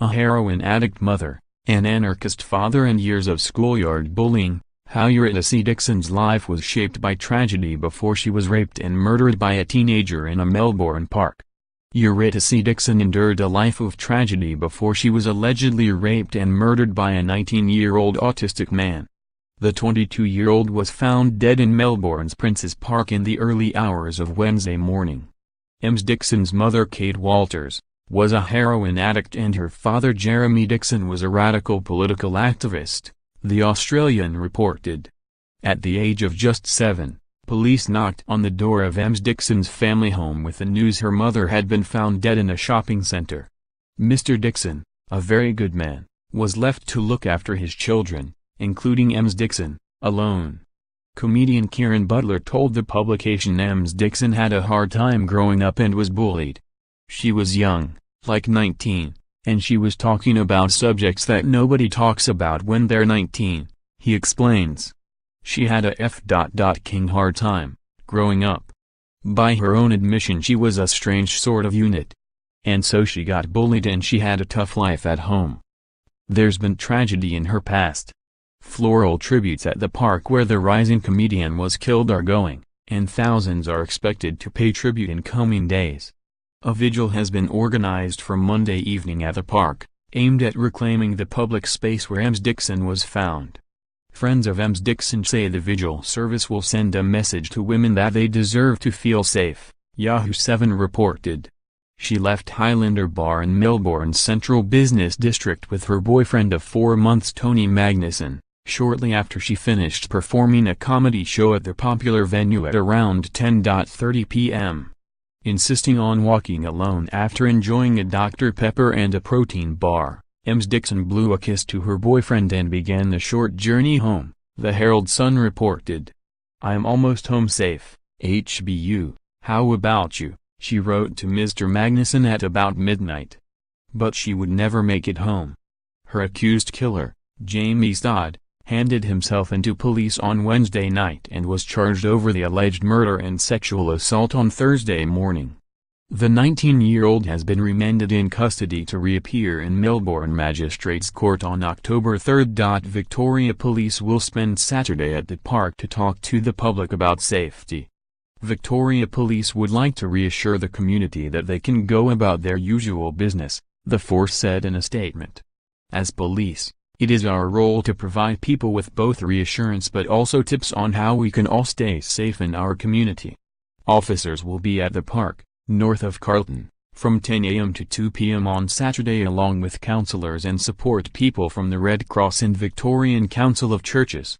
a heroin addict mother, an anarchist father and years of schoolyard bullying, how Eurydice Dixon's life was shaped by tragedy before she was raped and murdered by a teenager in a Melbourne park. Eurydice Dixon endured a life of tragedy before she was allegedly raped and murdered by a 19-year-old autistic man. The 22-year-old was found dead in Melbourne's Princes Park in the early hours of Wednesday morning. Ms. Dixon's mother, Kate Walters, was a heroin addict and her father, Jeremy Dixon, was a radical political activist, the Australian reported. At the age of just 7, police knocked on the door of Ms. Dixon's family home with the news her mother had been found dead in a shopping centre. Mr. Dixon, a very good man, was left to look after his children, including Ms. Dixon, alone. Comedian Kieran Butler told the publication Ms. Dixon had a hard time growing up and was bullied. She was young, like 19, and she was talking about subjects that nobody talks about when they're 19, he explains. She had a king hard time, growing up. By her own admission, she was a strange sort of unit. And so she got bullied and she had a tough life at home. There's been tragedy in her past. Floral tributes at the park where the rising comedian was killed are going, and thousands are expected to pay tribute in coming days. A vigil has been organized for Monday evening at the park, aimed at reclaiming the public space where Ms. Dixon was found. Friends of Ms. Dixon say the vigil service will send a message to women that they deserve to feel safe, Yahoo 7 reported. She left Highlander Bar in Melbourne's central business district with her boyfriend of 4 months, Tony Magnuson, shortly after she finished performing a comedy show at the popular venue at around 10:30 p.m. Insisting on walking alone after enjoying a Dr. Pepper and a protein bar, Ms. Dixon blew a kiss to her boyfriend and began the short journey home, the Herald Sun reported. "I'm almost home safe, HBU, how about you?" she wrote to Mr. Magnuson at about midnight. But she would never make it home. Her accused killer, Jeremy Dixon, handed himself into police on Wednesday night and was charged over the alleged murder and sexual assault on Thursday morning. The 19-year-old has been remanded in custody to reappear in Melbourne Magistrates Court on October 3. Victoria Police will spend Saturday at the park to talk to the public about safety. Victoria Police would like to reassure the community that they can go about their usual business, the force said in a statement. As police, it is our role to provide people with both reassurance but also tips on how we can all stay safe in our community. Officers will be at the park, north of Carlton, from 10 a.m. to 2 p.m. on Saturday along with counsellors and support people from the Red Cross and Victorian Council of Churches.